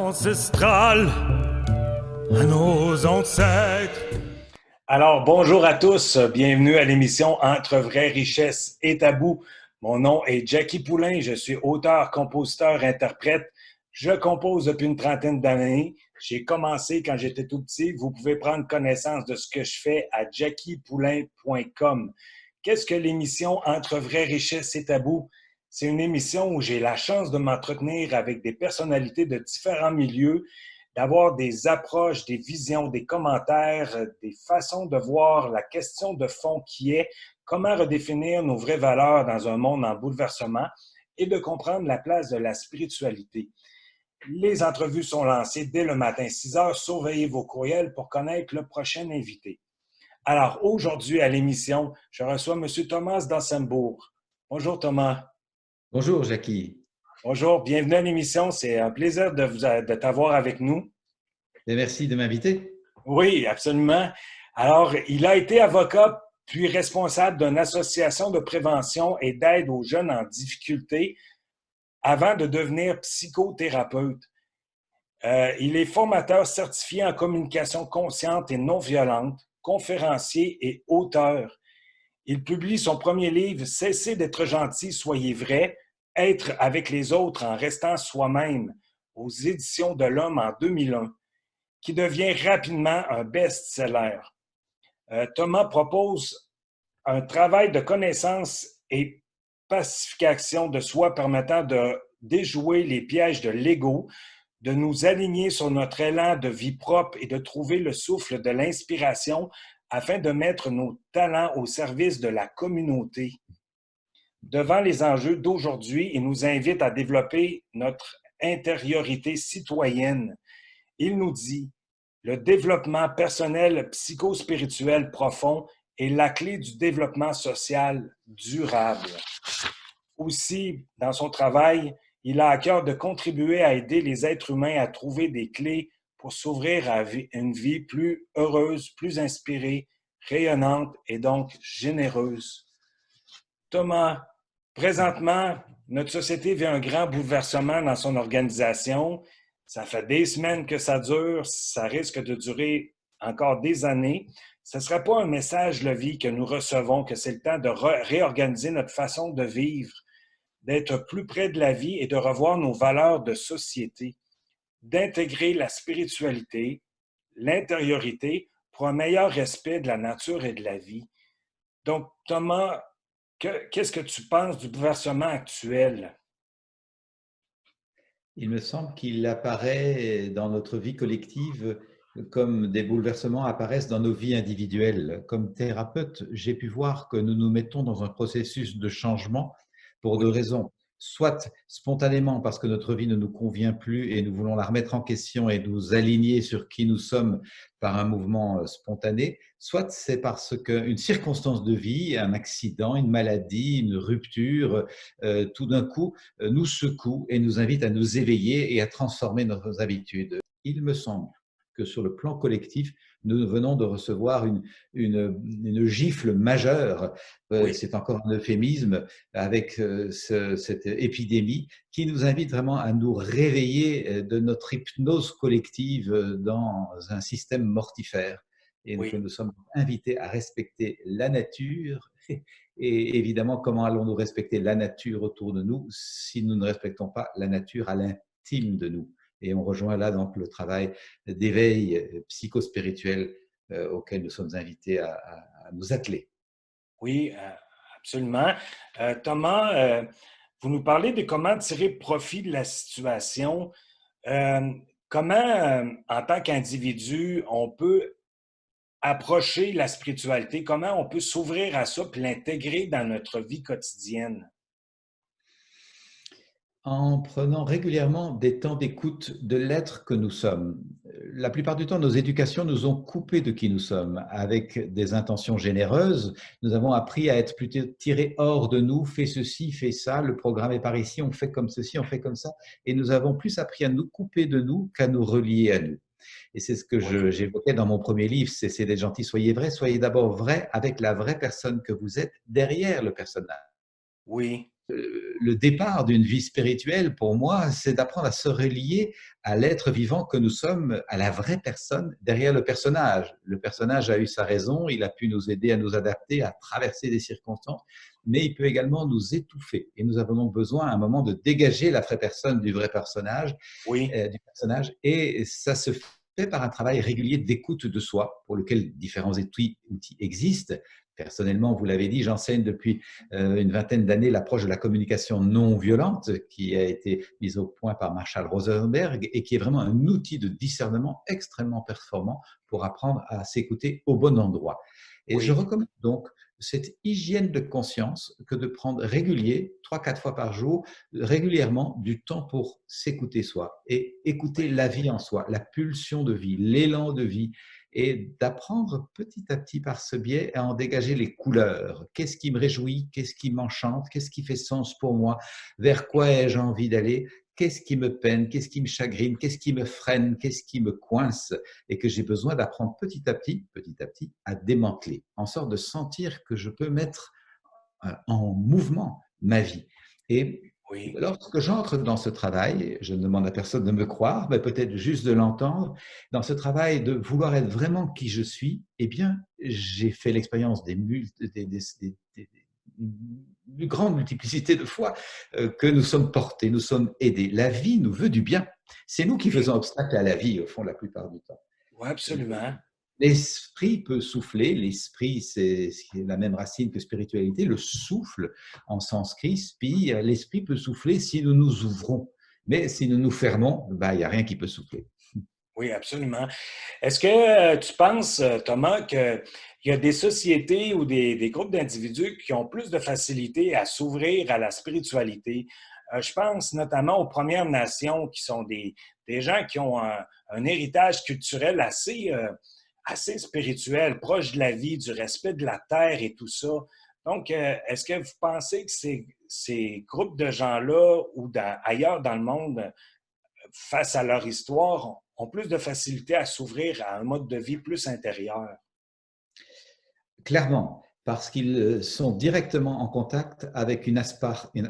ancestrales, à nos ancêtres. Alors, bonjour à tous, bienvenue à l'émission Entre vraies richesses et tabous. Mon nom est Jackie Poulain, je suis auteur, compositeur, interprète. Je compose depuis une trentaine d'années. J'ai commencé quand j'étais tout petit. Vous pouvez prendre connaissance de ce que je fais à jackiepoulain.com. Qu'est-ce que l'émission Entre vraies richesses et tabous? C'est une émission où j'ai la chance de m'entretenir avec des personnalités de différents milieux, d'avoir des approches, des visions, des commentaires, des façons de voir la question de fond qui est comment redéfinir nos vraies valeurs dans un monde en bouleversement et de comprendre la place de la spiritualité. Les entrevues sont lancées dès le matin, 6 heures. Surveillez vos courriels pour connaître le prochain invité. Alors, aujourd'hui, à l'émission, je reçois M. Thomas d'Assembourg. Bonjour, Thomas. Bonjour, Jackie. Bonjour, bienvenue à l'émission. C'est un plaisir de t'avoir avec nous. Et merci de m'inviter. Oui, absolument. Alors, il a été avocat, puis responsable d'une association de prévention et d'aide aux jeunes en difficulté avant de devenir psychothérapeute. Il est formateur certifié en communication consciente et non violente, conférencier et auteur. Il publie son premier livre « Cessez d'être gentil, soyez vrai, être avec les autres en restant soi-même » aux éditions de l'Homme en 2001, qui devient rapidement un best-seller. Thomas propose un travail de connaissance et pacification de soi permettant de déjouer les pièges de l'ego, de nous aligner sur notre élan de vie propre et de trouver le souffle de l'inspiration afin de mettre nos talents au service de la communauté. Devant les enjeux d'aujourd'hui, il nous invite à développer notre intériorité citoyenne. Il nous dit « Le développement personnel psychospirituel profond est la clé du développement social durable. » Aussi, dans son travail, il a à cœur de contribuer à aider les êtres humains à trouver des clés pour s'ouvrir à une vie plus heureuse, plus inspirée, rayonnante et donc généreuse. Thomas, présentement, notre société vit un grand bouleversement dans son organisation. Ça fait des semaines que ça dure, ça risque de durer encore des années. Ce ne serait pas un message de vie que nous recevons, que c'est le temps de réorganiser notre façon de vivre, d'être plus près de la vie et de revoir nos valeurs de société, d'intégrer la spiritualité, l'intériorité pour un meilleur respect de la nature et de la vie. Donc, Thomas, qu'est-ce que tu penses du bouleversement actuel? Il me semble qu'il apparaît dans notre vie collective comme des bouleversements apparaissent dans nos vies individuelles. Comme thérapeute, j'ai pu voir que nous nous mettons dans un processus de changement pour deux raisons. Soit spontanément parce que notre vie ne nous convient plus et nous voulons la remettre en question et nous aligner sur qui nous sommes par un mouvement spontané, soit c'est parce qu'une circonstance de vie, un accident, une maladie, une rupture, tout d'un coup nous secoue et nous invite à nous éveiller et à transformer nos habitudes. Il me semble que sur le plan collectif, nous venons de recevoir une gifle majeure, c'est encore un euphémisme, avec cette épidémie qui nous invite vraiment à nous réveiller de notre hypnose collective dans un système mortifère. Et que nous sommes invités à respecter la nature. Et évidemment, comment allons-nous respecter la nature autour de nous si nous ne respectons pas la nature à l'intime de nous? Et on rejoint là donc le travail d'éveil psychospirituel auquel nous sommes invités à nous atteler. Oui, absolument. Thomas, vous nous parlez de comment tirer profit de la situation. Comment, en tant qu'individu, on peut approcher la spiritualité? Comment on peut s'ouvrir à ça et l'intégrer dans notre vie quotidienne? En prenant régulièrement des temps d'écoute de l'être que nous sommes. La plupart du temps, nos éducations nous ont coupés de qui nous sommes. Avec des intentions généreuses, nous avons appris à être plutôt tirés hors de nous, fais ceci, fais ça, le programme est par ici, on fait comme ceci, on fait comme ça. Et nous avons plus appris à nous couper de nous qu'à nous relier à nous. Et c'est ce que j'évoquais dans mon premier livre, Cessez d'être gentil, soyez vrai. Soyez d'abord vrai avec la vraie personne que vous êtes derrière le personnage. Oui. le départ d'une vie spirituelle, pour moi, c'est d'apprendre à se relier à l'être vivant que nous sommes, à la vraie personne derrière le personnage. Le personnage a eu sa raison, il a pu nous aider à nous adapter, à traverser des circonstances, mais il peut également nous étouffer. Et nous avons donc besoin à un moment de dégager la vraie personne du vrai personnage, Oui, et ça se fait par un travail régulier d'écoute de soi, pour lequel différents outils existent. Personnellement, vous l'avez dit, j'enseigne depuis une vingtaine d'années l'approche de la communication non violente qui a été mise au point par Marshall Rosenberg et qui est vraiment un outil de discernement extrêmement performant pour apprendre à s'écouter au bon endroit. Et je oui, recommande donc cette hygiène de conscience que de prendre régulier, 3-4 fois par jour, régulièrement du temps pour s'écouter soi et écouter oui, la vie en soi, la pulsion de vie, l'élan de vie, et d'apprendre petit à petit par ce biais à en dégager les couleurs. Qu'est-ce qui me réjouit? Qu'est-ce qui m'enchante? Qu'est-ce qui fait sens pour moi? Vers quoi ai-je envie d'aller? Qu'est-ce qui me peine? Qu'est-ce qui me chagrine? Qu'est-ce qui me freine? Qu'est-ce qui me coince? Et que j'ai besoin d'apprendre petit à petit, à démanteler, en sorte de sentir que je peux mettre en mouvement ma vie. Et oui, lorsque j'entre dans ce travail, je ne demande à personne de me croire, mais peut-être juste de l'entendre, dans ce travail de vouloir être vraiment qui je suis, eh bien, j'ai fait l'expérience d'une grande multiplicité de fois que nous sommes portés, nous sommes aidés. La vie nous veut du bien. C'est nous qui oui, faisons obstacle à la vie, au fond, la plupart du temps. oui, absolument. L'esprit peut souffler, l'esprit c'est la même racine que spiritualité, le souffle en sanskrit, spi, l'esprit peut souffler si nous nous ouvrons, mais si nous nous fermons, ben, il n'y a rien qui peut souffler. Oui, absolument. Est-ce que tu penses, Thomas, qu'il y a des sociétés ou des groupes d'individus qui ont plus de facilité à s'ouvrir à la spiritualité? Je pense notamment aux Premières Nations, qui sont des gens qui ont un héritage culturel assez spirituel, proche de la vie, du respect de la terre et tout ça. Donc, est-ce que vous pensez que ces groupes de gens-là ou ailleurs dans le monde, face à leur histoire, ont plus de facilité à s'ouvrir à un mode de vie plus intérieur? Clairement, parce qu'ils sont directement en contact avec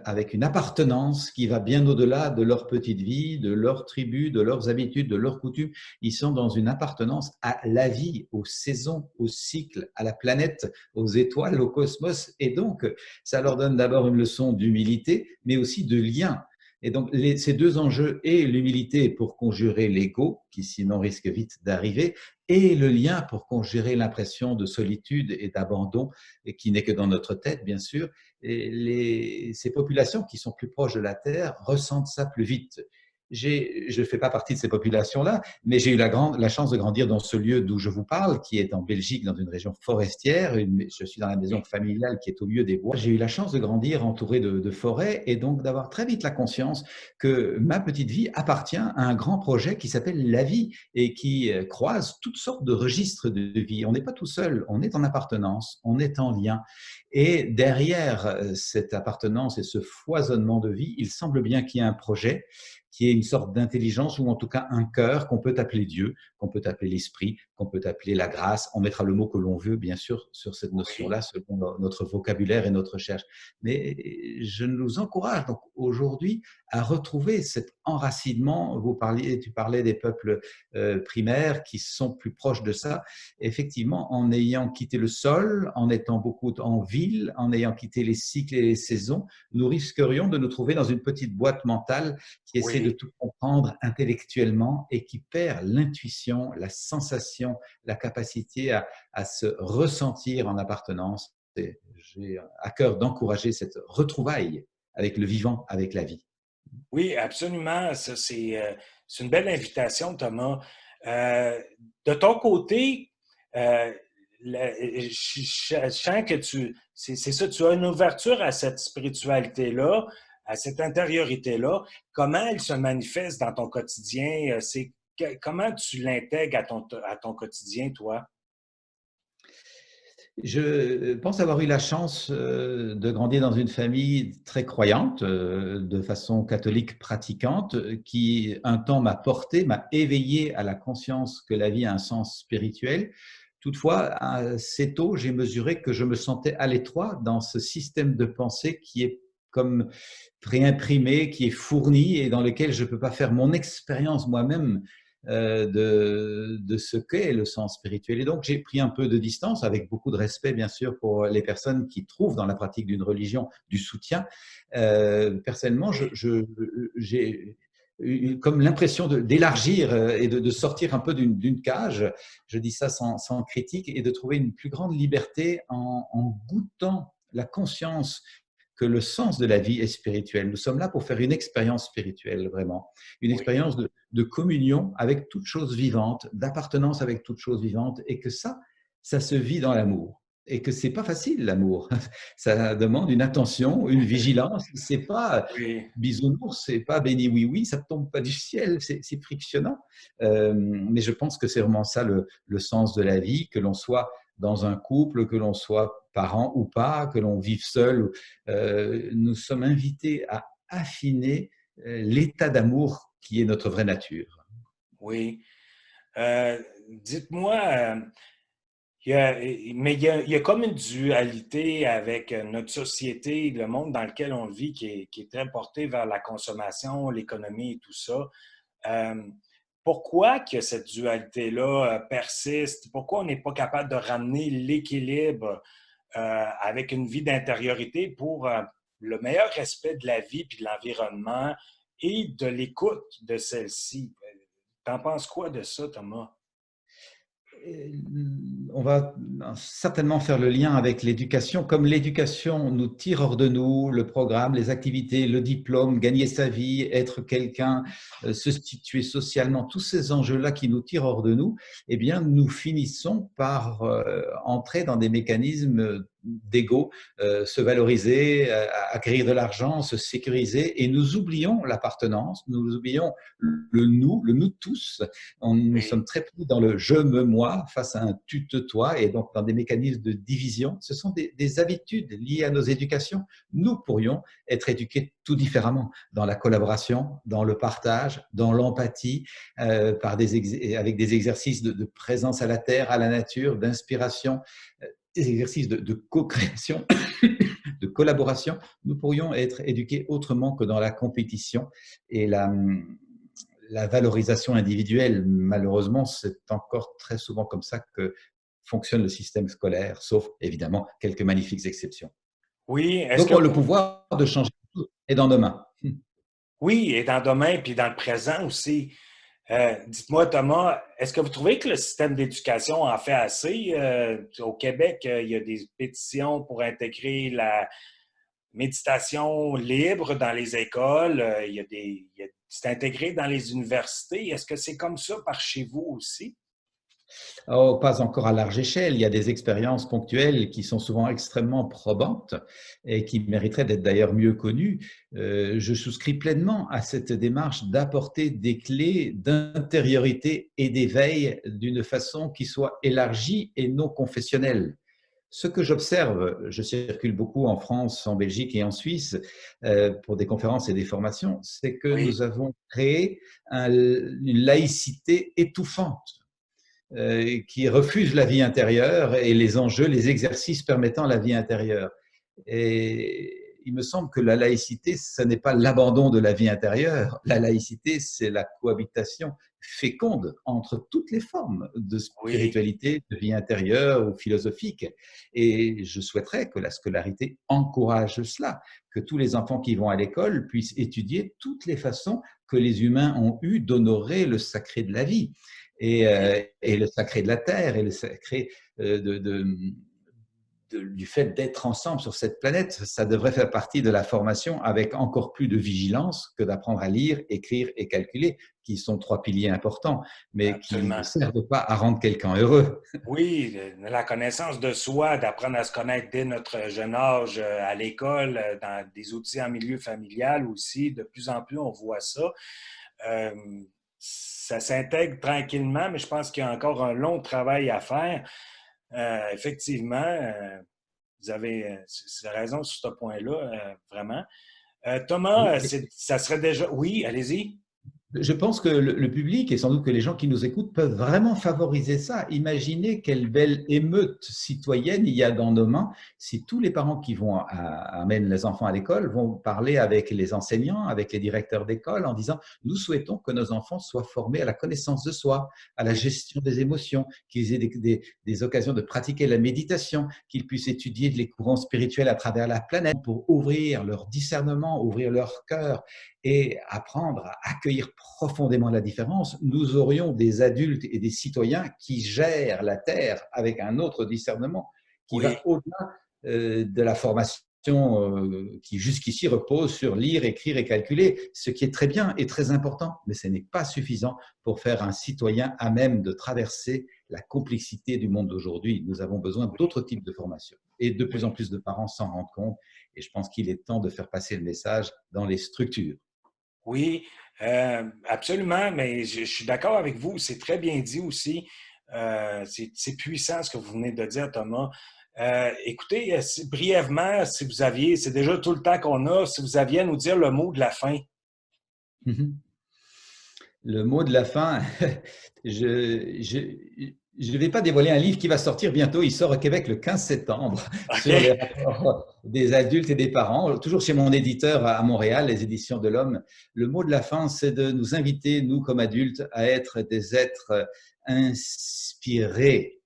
avec une appartenance qui va bien au-delà de leur petite vie, de leur tribu, de leurs habitudes, de leurs coutumes. Ils sont dans une appartenance à la vie, aux saisons, aux cycles, à la planète, aux étoiles, au cosmos. Et donc, ça leur donne d'abord une leçon d'humilité, mais aussi de lien. Et donc, ces deux enjeux, et l'humilité pour conjurer l'ego, qui sinon risque vite d'arriver, et le lien pour conjurer l'impression de solitude et d'abandon, et qui n'est que dans notre tête, bien sûr. Et ces populations qui sont plus proches de la Terre ressentent ça plus vite. Je ne fais pas partie de ces populations-là, mais j'ai eu la chance de grandir dans ce lieu d'où je vous parle, qui est en Belgique, dans une région forestière. Je suis dans la maison Oui, familiale qui est au milieu des bois. J'ai eu la chance de grandir entouré de forêts et donc d'avoir très vite la conscience que ma petite vie appartient à un grand projet qui s'appelle la vie et qui croise toutes sortes de registres de vie. On n'est pas tout seul, on est en appartenance, on est en lien. Et derrière cette appartenance et ce foisonnement de vie, il semble bien qu'il y ait un projet qui est une sorte d'intelligence ou en tout cas un cœur qu'on peut appeler Dieu, qu'on peut appeler l'esprit, qu'on peut appeler la grâce. On mettra le mot que l'on veut, bien sûr, sur cette oui, notion-là, selon notre vocabulaire et notre recherche. Mais je nous encourage donc aujourd'hui à retrouver cet enracinement. Tu parlais des peuples primaires qui sont plus proches de ça. Effectivement, en ayant quitté le sol, en étant beaucoup en ville, en ayant quitté les cycles et les saisons, nous risquerions de nous trouver dans une petite boîte mentale qui essaie de oui. tout comprendre intellectuellement et qui perd l'intuition, la sensation, la capacité à se ressentir en appartenance. J'ai à cœur d'encourager cette retrouvaille avec le vivant, avec la vie. Oui, absolument. Ça, c'est une belle invitation, Thomas. Euh, de ton côté, euh, je sens que c'est ça, tu as une ouverture à cette spiritualité-là, à cette intériorité-là. Comment elle se manifeste dans ton quotidien? Comment tu l'intègres à ton quotidien, toi? Je pense avoir eu la chance de grandir dans une famille très croyante, de façon catholique pratiquante, qui un temps m'a porté, m'a éveillé à la conscience que la vie a un sens spirituel. Toutefois, assez tôt, j'ai mesuré que je me sentais à l'étroit dans ce système de pensée qui est comme préimprimé, qui est fourni et dans lequel je ne peux pas faire mon expérience moi-même de ce qu'est le sens spirituel. Et donc, j'ai pris un peu de distance, avec beaucoup de respect, bien sûr, pour les personnes qui trouvent dans la pratique d'une religion du soutien. Personnellement, j'ai comme l'impression d'élargir et de sortir un peu d'une cage, je dis ça sans critique, et de trouver une plus grande liberté en goûtant la conscience que le sens de la vie est spirituel. Nous sommes là pour faire une expérience spirituelle, vraiment. Une expérience de communion avec toute chose vivante, d'appartenance avec toute chose vivante, et que ça se vit dans l'amour. Et que c'est pas facile, l'amour. Ça demande une attention, une vigilance. C'est pas Oui. bisounours, c'est pas béni oui oui, ça tombe pas du ciel, c'est frictionnant. Mais je pense que c'est vraiment ça le sens de la vie, que l'on soit dans un couple, que l'on soit parent ou pas, que l'on vive seul. Nous sommes invités à affiner l'état d'amour qui est notre vraie nature. Oui. Dites-moi, il y a comme une dualité avec notre société, le monde dans lequel on vit, qui est très porté vers la consommation, l'économie et tout ça. Euh, Pourquoi que cette dualité-là persiste? Pourquoi on n'est pas capable de ramener l'équilibre avec une vie d'intériorité pour le meilleur respect de la vie puis de l'environnement et de l'écoute de celle-ci? T'en penses quoi de ça, Thomas? On va certainement faire le lien avec l'éducation. Comme l'éducation nous tire hors de nous, le programme, les activités, le diplôme, gagner sa vie, être quelqu'un, se situer socialement, tous ces enjeux-là qui nous tirent hors de nous, eh bien, nous finissons par entrer dans des mécanismes d'ego, se valoriser, acquérir de l'argent, se sécuriser, et nous oublions l'appartenance, nous oublions le nous tous. Nous sommes très pris dans le je me moi face à un tu te toi, et donc dans des mécanismes de division. Ce sont des habitudes liées à nos éducations. Nous pourrions être éduqués tout différemment, dans la collaboration, dans le partage, dans l'empathie, avec des exercices de présence à la terre, à la nature, d'inspiration, des exercices de co-création, de collaboration. Nous pourrions être éduqués autrement que dans la compétition et la valorisation individuelle. Malheureusement, c'est encore très souvent comme ça que fonctionne le système scolaire, sauf évidemment quelques magnifiques exceptions. Oui, est-ce Donc, que le pouvoir de changer tout est dans nos mains. oui, et dans demain puis dans le présent aussi. Dites-moi, Thomas, est-ce que vous trouvez que le système d'éducation en fait assez? Au Québec, il y a des pétitions pour intégrer la méditation libre dans les écoles. C'est intégré dans les universités. Est-ce que c'est comme ça par chez vous aussi? Oh, pas encore à large échelle. Il y a des expériences ponctuelles qui sont souvent extrêmement probantes et qui mériteraient d'être d'ailleurs mieux connues. Je souscris pleinement à cette démarche d'apporter des clés d'intériorité et d'éveil d'une façon qui soit élargie et non confessionnelle. Ce que j'observe, je circule beaucoup en France, en Belgique et en Suisse pour des conférences et des formations, c'est que Oui, nous avons créé une laïcité étouffante qui refuse la vie intérieure et les enjeux, les exercices permettant la vie intérieure. Et il me semble que la laïcité, ce n'est pas l'abandon de la vie intérieure. La laïcité, c'est la cohabitation féconde entre toutes les formes de oui, spiritualité, de vie intérieure ou philosophique. Et je souhaiterais que la scolarité encourage cela, que tous les enfants qui vont à l'école puissent étudier toutes les façons que les humains ont eues d'honorer le sacré de la vie et le sacré de la terre et le sacré du fait d'être ensemble sur cette planète. Ça devrait faire partie de la formation avec encore plus de vigilance que d'apprendre à lire, écrire et calculer, qui sont trois piliers importants, mais qui ne absolument. servent pas à rendre quelqu'un heureux. Oui, la connaissance de soi, d'apprendre à se connaître dès notre jeune âge à l'école, dans des outils en milieu familial aussi. De plus en plus, on voit ça. Euh, Ça s'intègre tranquillement, mais je pense qu'il y a encore un long travail à faire. Effectivement, vous avez raison sur ce point-là, vraiment. Thomas, Oui, ça serait déjà... Oui, allez-y. Je pense que le public et sans doute que les gens qui nous écoutent peuvent vraiment favoriser ça. Imaginez quelle belle émeute citoyenne il y a dans nos mains si tous les parents qui amènent les enfants à l'école vont parler avec les enseignants, avec les directeurs d'école en disant « Nous souhaitons que nos enfants soient formés à la connaissance de soi, à la gestion des émotions, qu'ils aient des occasions de pratiquer la méditation, qu'ils puissent étudier les courants spirituels à travers la planète pour ouvrir leur discernement, ouvrir leur cœur et apprendre à accueillir profondément la différence, nous aurions des adultes et des citoyens qui gèrent la Terre avec un autre discernement qui Oui. va au-delà de la formation qui jusqu'ici repose sur lire, écrire et calculer, ce qui est très bien et très important, mais ce n'est pas suffisant pour faire un citoyen à même de traverser la complexité du monde d'aujourd'hui. Nous avons besoin d'autres types de formations et de plus en plus de parents s'en rendent compte et je pense qu'il est temps de faire passer le message dans les structures. Oui, absolument, mais je suis d'accord avec vous. C'est très bien dit aussi. C'est puissant ce que vous venez de dire, Thomas. Écoutez, brièvement, si vous aviez, c'est déjà tout le temps qu'on a, si vous aviez à nous dire le mot de la fin. Le mot de la fin, je ne vais pas dévoiler un livre qui va sortir bientôt. Il sort au Québec le 15 septembre sur les rapports des adultes et des parents, toujours chez mon éditeur à Montréal, les Éditions de l'Homme. Le mot de la fin, c'est de nous inviter, nous comme adultes, à être des êtres inspirés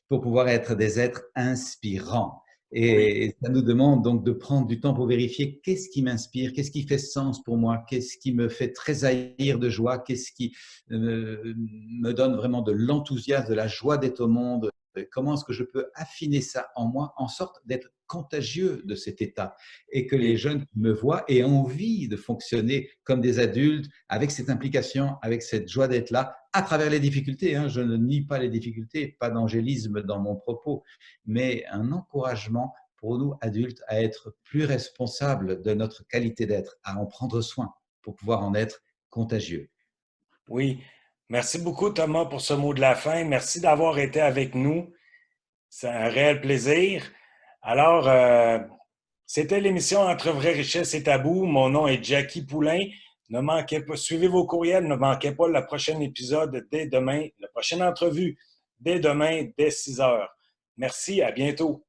pour pouvoir être des êtres inspirants. Et ça nous demande donc de prendre du temps pour vérifier qu'est-ce qui m'inspire, qu'est-ce qui fait sens pour moi, qu'est-ce qui me fait tressaillir de joie, qu'est-ce qui me donne vraiment de l'enthousiasme, de la joie d'être au monde, comment est-ce que je peux affiner ça en moi en sorte d'être contagieux de cet état et que les jeunes me voient aient envie de fonctionner comme des adultes avec cette implication, avec cette joie d'être là à travers les difficultés. Je ne nie pas les difficultés, pas d'angélisme dans mon propos, mais un encouragement pour nous adultes à être plus responsables de notre qualité d'être, à en prendre soin pour pouvoir en être contagieux. Oui, merci beaucoup Thomas pour ce mot de la fin. Merci d'avoir été avec nous. C'est un réel plaisir. Alors, c'était l'émission Entre vraies richesses et tabous. Mon nom est Jackie Poulain. Ne manquez pas, suivez vos courriels, ne manquez pas le prochain épisode dès demain, la prochaine entrevue dès demain, dès 6 heures. Merci, à bientôt.